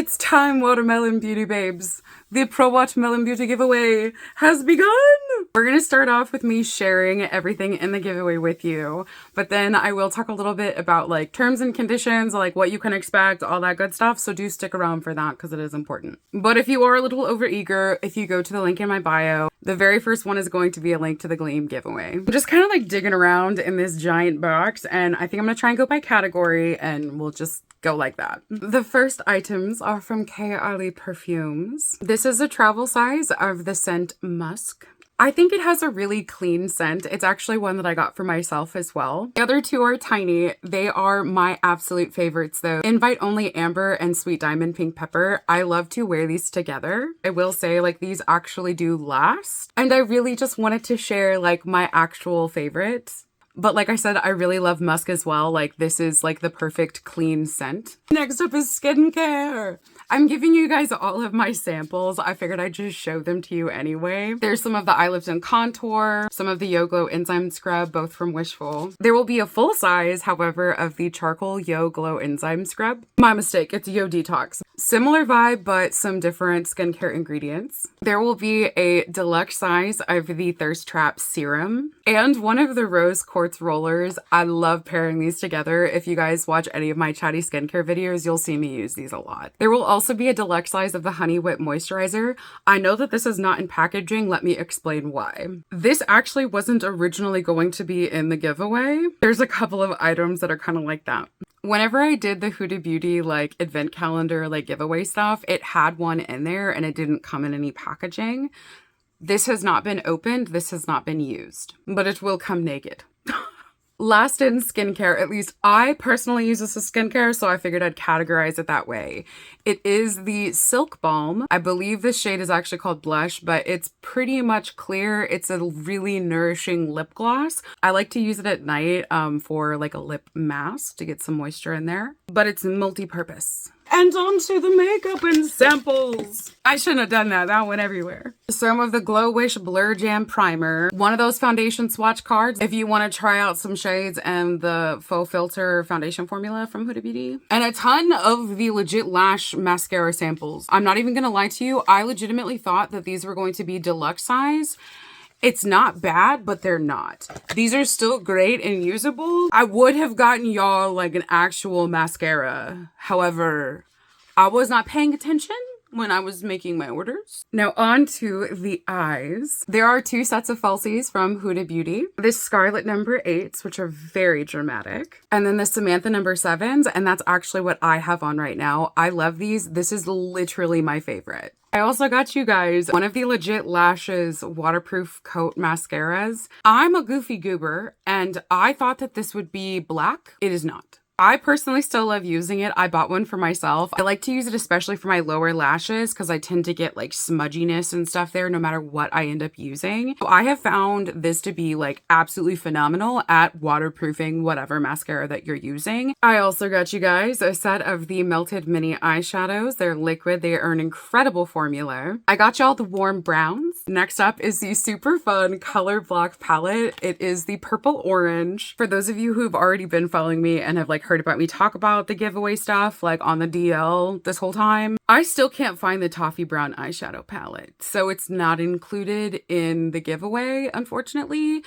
It's time, Watermelon Beauty babes. The Pro Watermelon Beauty giveaway has begun. We're going to start off with me sharing everything in the giveaway with you, but then I will talk a little bit about like terms and conditions, like what you can expect, all that good stuff. So do stick around for that because it is important. But if you are a little overeager, if you go to the link in my bio, the very first one is going to be a link to the Gleam giveaway. I'm just kind of like digging around in this giant box, and I think I'm going to try and go by category, and we'll just go like that. The first items are from Kayali perfumes. This is a travel size of the scent Musk. I think it has a really clean scent. It's actually one that I got for myself as well. The other two are tiny. They are my absolute favorites though. Invite Only Amber and Sweet Diamond Pink Pepper. I love to wear these together. I will say like these actually do last. And I really just wanted to share like my actual favorites. But like I said, I really love Musk as well. Like this is like the perfect clean scent. Next up is skincare. I'm giving you guys all of my samples. I figured I'd just show them to you anyway. There's some of the Eye Lift and Contour, some of the Yo Glow Enzyme Scrub, both from Wishful. There will be a full size, however, of the Charcoal Yo Glow Enzyme Scrub. My mistake, it's Yo Detox. Similar vibe, but some different skincare ingredients. There will be a deluxe size of the Thirst Trap Serum and one of the Rose Quartz Rollers. I love pairing these together. If you guys watch any of my chatty skincare videos, you'll see me use these a lot. There will also be a deluxe size of the Honey Whip Moisturizer. I know that this is not in packaging. Let me explain why. This actually wasn't originally going to be in the giveaway. There's a couple of items that are kind of like that. Whenever I did the Huda Beauty like advent calendar like giveaway stuff, it had one in there and it didn't come in any packaging. This has not been opened. This has not been used, but it will come naked. Last in skincare, at least I personally use this as skincare, so I figured I'd categorize it that way. It is the Silk Balm. I believe this shade is actually called Blush, but it's pretty much clear. It's a really nourishing lip gloss. I like to use it at night for like a lip mask to get some moisture in there, but it's multi-purpose. And on to the makeup and samples. I shouldn't have done that. That went everywhere. Some of the GloWish Blur Jam Primer. One of those foundation swatch cards if you want to try out some shades and the Faux Filter foundation formula from Huda Beauty. And a ton of the legit Lash mascara samples. I'm not even going to lie to you. I legitimately thought that these were going to be deluxe size. It's not bad, but they're not. These are still great and usable. I would have gotten y'all like an actual mascara. However, I was not paying attention when I was making my orders. Now on to the eyes. There are two sets of falsies from Huda Beauty. The Scarlett No.8s, which are very dramatic. And then the Samantha No.7s, and that's actually what I have on right now. I love these. This is literally my favorite. I also got you guys one of the legit Lashes waterproof coat mascaras. I'm a goofy goober and I thought that this would be black. It is not. I personally still love using it. I bought one for myself. I like to use it especially for my lower lashes because I tend to get like smudginess and stuff there no matter what I end up using. So I have found this to be like absolutely phenomenal at waterproofing whatever mascara that you're using. I also got you guys a set of the Melted Mini eyeshadows. They're liquid. They are an incredible formula. I got y'all the warm browns. Next up is the super fun color block palette. It is the purple orange. For those of you who've already been following me and have like heard about me talk about the giveaway stuff like on the DL this whole time, I still can't find the Toffee Brown eyeshadow palette, so it's not included in the giveaway, unfortunately.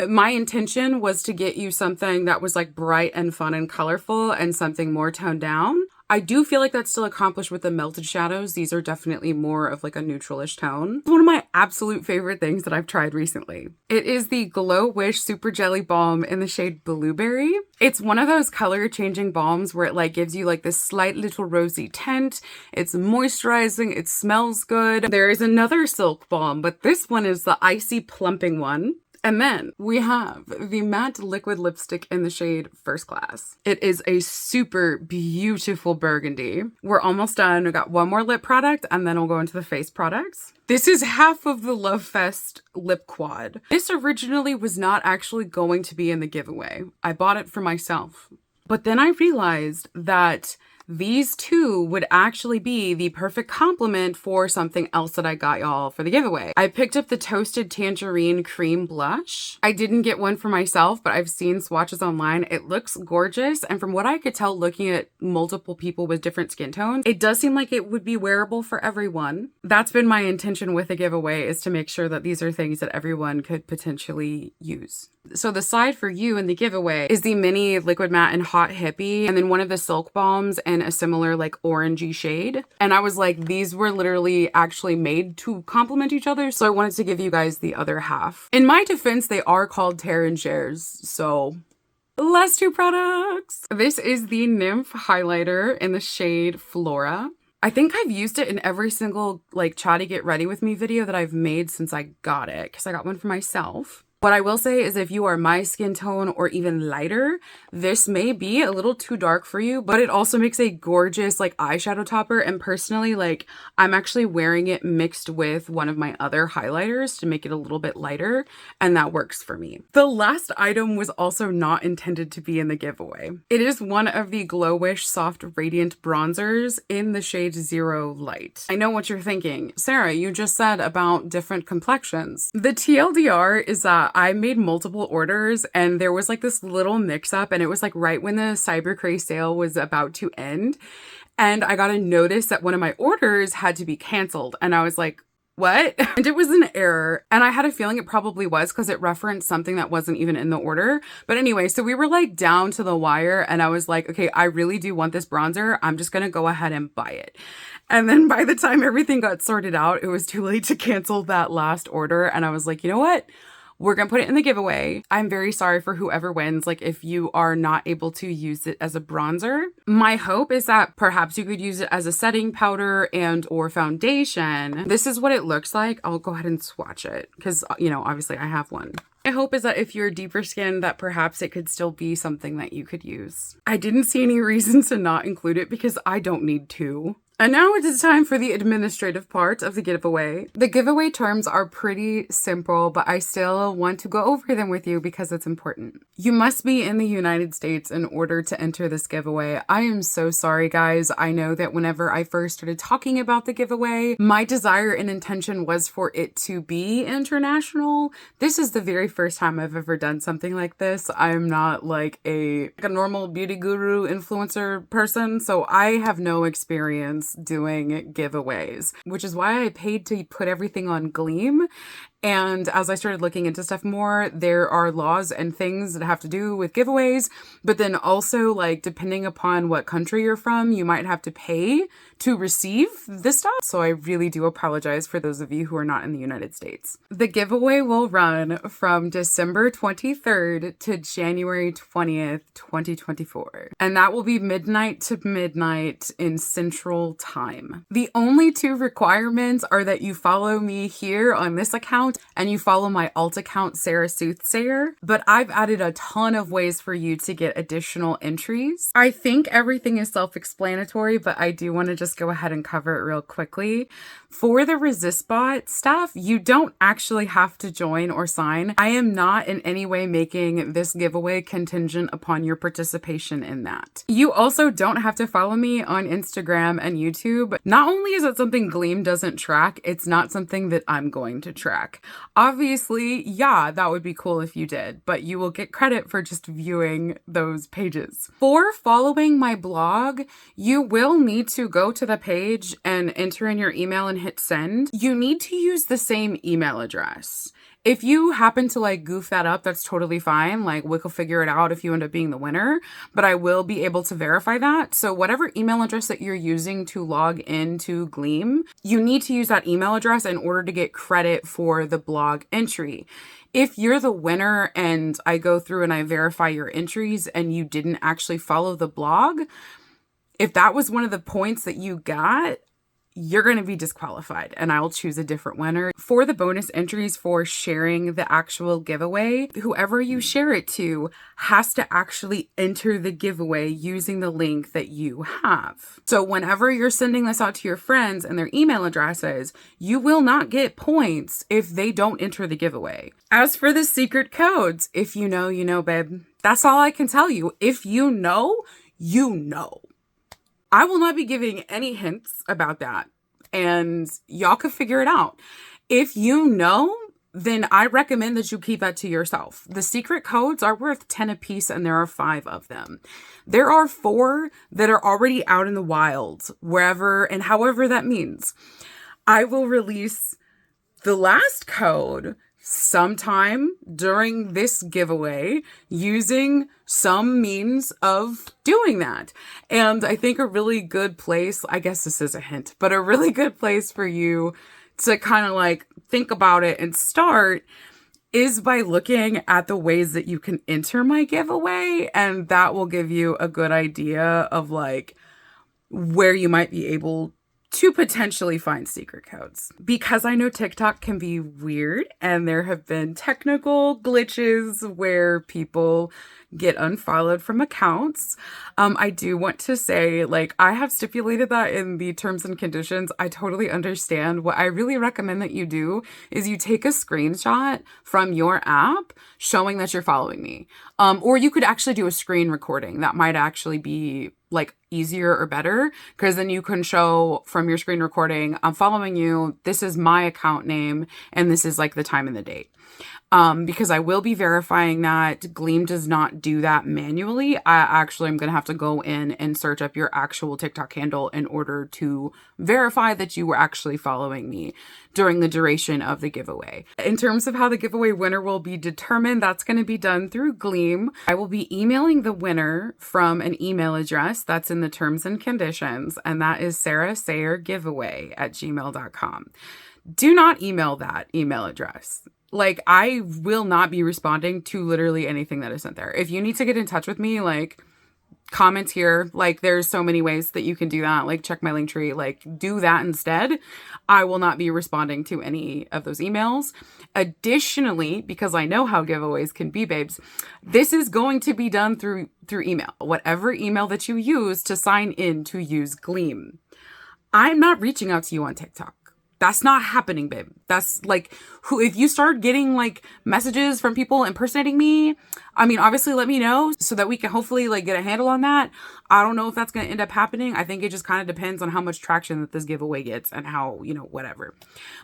My intention was to get you something that was like bright and fun and colorful and something more toned down. I do feel like that's still accomplished with the melted shadows. These are definitely more of like a neutralish tone. It's one of my absolute favorite things that I've tried recently. It is the GloWish Super Jelly Balm in the shade Blueberry. It's one of those color changing balms where it like gives you like this slight little rosy tint. It's moisturizing. It smells good. There is another Silk Balm, but this one is the Icy Plumping one. And then we have the matte liquid lipstick in the shade First Class. It is a super beautiful burgundy. We're almost done. We got one more lip product and then we'll go into the face products. This is half of the Lovefest lip quad. This originally was not actually going to be in the giveaway. I bought it for myself. But then I realized that these two would actually be the perfect complement for something else that I got y'all for the giveaway. I picked up the Toasted Tangerine Cream Blush. I didn't get one for myself, but I've seen swatches online. It looks gorgeous, and from what I could tell looking at multiple people with different skin tones, it does seem like it would be wearable for everyone. That's been my intention with the giveaway, is to make sure that these are things that everyone could potentially use. So the side for you in the giveaway is the mini liquid matte and hot hippie, and then one of the silk balms in a similar like orangey shade. And I was like, these were literally actually made to complement each other, so I wanted to give you guys the other half. In my defense, they are called tear and shares, so last two products. This is the N.Y.M.P.H highlighter in the shade Flora. I think I've used it in every single like chatty get ready with me video that I've made since I got it, because I got one for myself. What I will say is if you are my skin tone or even lighter, this may be a little too dark for you, but it also makes a gorgeous like eyeshadow topper. And personally, like I'm actually wearing it mixed with one of my other highlighters to make it a little bit lighter, and that works for me. The last item was also not intended to be in the giveaway. It is one of the GloWish Soft Radiant Bronzers in the shade Zero Light. I know what you're thinking. Sarah, you just said about different complexions. The TLDR is that I made multiple orders and there was like this little mix up, and it was like right when the Cyber Craze sale was about to end. And I got a notice that one of my orders had to be canceled. And I was like, what? And it was an error. And I had a feeling it probably was because it referenced something that wasn't even in the order. But anyway, so we were like down to the wire and I was like, okay, I really do want this bronzer. I'm just going to go ahead and buy it. And then by the time everything got sorted out, it was too late to cancel that last order. And I was like, you know what? We're going to put it in the giveaway. I'm very sorry for whoever wins, like if you are not able to use it as a bronzer. My hope is that perhaps you could use it as a setting powder and or foundation. This is what it looks like. I'll go ahead and swatch it because, you know, obviously I have one. My hope is that if you're deeper skinned, that perhaps it could still be something that you could use. I didn't see any reason to not include it because I don't need to. And now it is time for the administrative part of the giveaway. The giveaway terms are pretty simple, but I still want to go over them with you because it's important. You must be in the United States in order to enter this giveaway. I am so sorry, guys. I know that whenever I first started talking about the giveaway, my desire and intention was for it to be international. This is the very first time I've ever done something like this. I'm not like a normal beauty guru influencer person, so I have no experience doing giveaways, which is why I paid to put everything on Gleam. And as I started looking into stuff more, there are laws and things that have to do with giveaways, but then also like depending upon what country you're from, you might have to pay to receive this stuff. So I really do apologize for those of you who are not in the United States. The giveaway will run from December 23rd to January 20th, 2024. And that will be midnight to midnight in Central Time. The only two requirements are that you follow me here on this account and you follow my alt account, Sarah Soothsayer. But I've added a ton of ways for you to get additional entries. I think everything is self-explanatory, but I do want to just go ahead and cover it real quickly. For the ResistBot stuff, you don't actually have to join or sign. I am not in any way making this giveaway contingent upon your participation in that. You also don't have to follow me on Instagram and YouTube. Not only is it something Gleam doesn't track, it's not something that I'm going to track. Obviously, yeah, that would be cool if you did, but you will get credit for just viewing those pages. For following my blog, you will need to go to the page and enter in your email and hit send. You need to use the same email address. If you happen to like goof that up, that's totally fine. Like we can figure it out if you end up being the winner, but I will be able to verify that. So whatever email address that you're using to log into Gleam, you need to use that email address in order to get credit for the blog entry. If you're the winner and I go through and I verify your entries and you didn't actually follow the blog, if that was one of the points that you got, you're going to be disqualified and I'll choose a different winner. For the bonus entries for sharing the actual giveaway, whoever you share it to has to actually enter the giveaway using the link that you have. So whenever you're sending this out to your friends and their email addresses, you will not get points if they don't enter the giveaway. As for the secret codes, if you know, you know, babe. That's all I can tell you. If you know, you know. I will not be giving any hints about that, and y'all can figure it out. If you know, then I recommend that you keep that to yourself. The secret codes are worth 10 a piece, and there are 5 of them. There are 4 that are already out in the wild, wherever and however that means. I will release the last code sometime during this giveaway using some means of doing that. And I think a really good place, I guess this is a hint, but a really good place for you to kind of like think about it and start is by looking at the ways that you can enter my giveaway. And that will give you a good idea of like where you might be able to potentially find secret codes. Because I know TikTok can be weird and there have been technical glitches where people get unfollowed from accounts. I do want to say, like, I have stipulated that in the terms and conditions. I totally understand. What I really recommend that you do is you take a screenshot from your app showing that you're following me. Or you could actually do a screen recording. That might actually be like easier or better, because then you can show from your screen recording, I'm following you, this is my account name, and this is like the time and the date. Because I will be verifying that. Gleam does not do that manually. I actually am going to have to go in and search up your actual TikTok handle in order to verify that you were actually following me during the duration of the giveaway. In terms of how the giveaway winner will be determined, that's going to be done through Gleam. I will be emailing the winner from an email address that's in the terms and conditions, and that is sarahsayergiveaway@gmail.com. Do not email that email address. Like, I will not be responding to literally anything that isn't there. If you need to get in touch with me, like, comment here. Like, there's so many ways that you can do that. Like, check my link tree. Like, do that instead. I will not be responding to any of those emails. Additionally, because I know how giveaways can be, babes, this is going to be done through email. Whatever email that you use to sign in to use Gleam. I'm not reaching out to you on TikTok. That's not happening, babe. That's like, if you start getting like messages from people impersonating me, I mean, obviously let me know so that we can hopefully like get a handle on that. I don't know if that's going to end up happening. I think it just kind of depends on how much traction that this giveaway gets and how, whatever.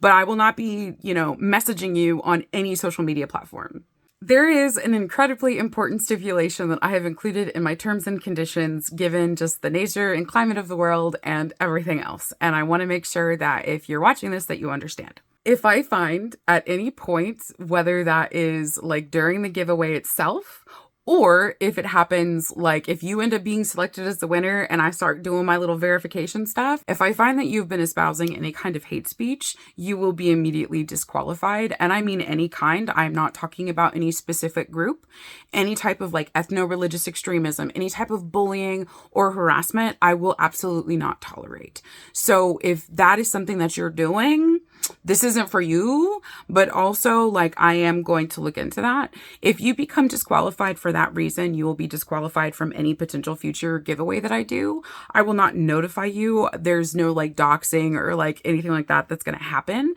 But I will not be, messaging you on any social media platform. There is an incredibly important stipulation that I have included in my terms and conditions, given just the nature and climate of the world and everything else. And I want to make sure that if you're watching this, that you understand. If I find at any point, whether that is like during the giveaway itself, or if it happens, like if you end up being selected as the winner and I start doing my little verification stuff, if I find that you've been espousing any kind of hate speech, you will be immediately disqualified. And I mean any kind. I'm not talking about any specific group. Any type of like ethno-religious extremism, any type of bullying or harassment, I will absolutely not tolerate. So if that is something that you're doing, this isn't for you, but also like I am going to look into that. If you become disqualified for that reason, you will be disqualified from any potential future giveaway that I do. I will not notify you. There's no like doxing or like anything like that that's going to happen.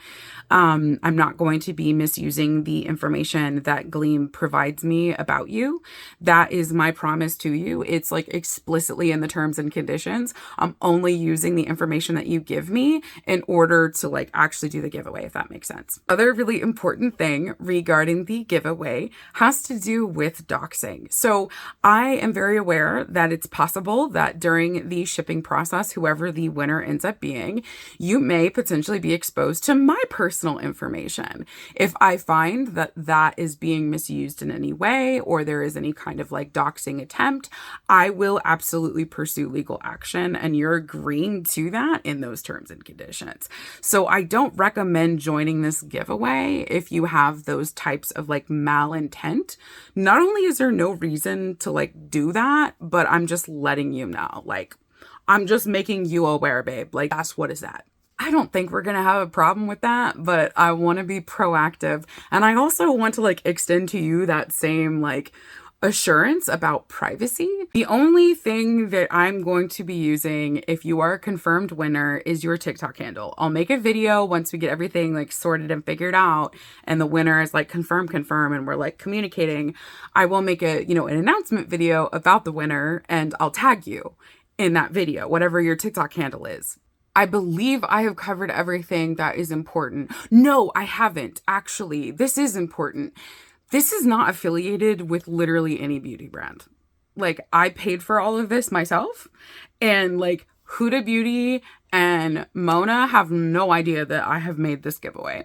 I'm not going to be misusing the information that Gleam provides me about you. That is my promise to you. It's like explicitly in the terms and conditions. I'm only using the information that you give me in order to like actually do the giveaway, if that makes sense. Other really important thing regarding the giveaway has to do with doxing. So I am very aware that it's possible that during the shipping process, whoever the winner ends up being, you may potentially be exposed to my personal information. If I find that that is being misused in any way, or there is any kind of like doxing attempt, I will absolutely pursue legal action, and you're agreeing to that in those terms and conditions. So I don't recommend joining this giveaway if you have those types of like malintent. Not only is there no reason to like do that, but I'm just letting you know, like, I'm just making you aware, babe. Like, that's what is that. I don't think we're going to have a problem with that, but I want to be proactive. And I also want to like extend to you that same like assurance about privacy. The only thing that I'm going to be using if you are a confirmed winner is your TikTok handle. I'll make a video once we get everything like sorted and figured out and the winner is like confirm, and we're like communicating. I will make a, an announcement video about the winner and I'll tag you. in that video, whatever your TikTok handle is. I believe I have covered everything that is important. No, I haven't. Actually, this is important. This is not affiliated with literally any beauty brand. Like, I paid for all of this myself, and like Huda Beauty and Mona have no idea that I have made this giveaway.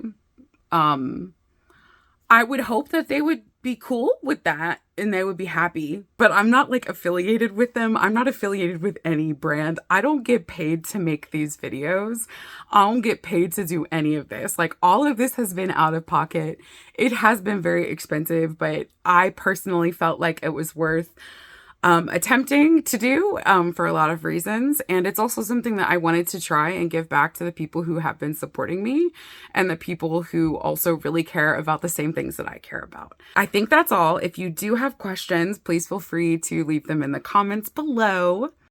I would hope that they would be cool with that and they would be happy, but I'm not like affiliated with them. I'm not affiliated with any brand. I don't get paid to make these videos. I don't get paid to do any of this. Like, all of this has been out of pocket. It has been very expensive, but I personally felt like it was worth attempting to do for a lot of reasons. And it's also something that I wanted to try and give back to the people who have been supporting me and the people who also really care about the same things that I care about. I think that's all. If you do have questions, please feel free to leave them in the comments below.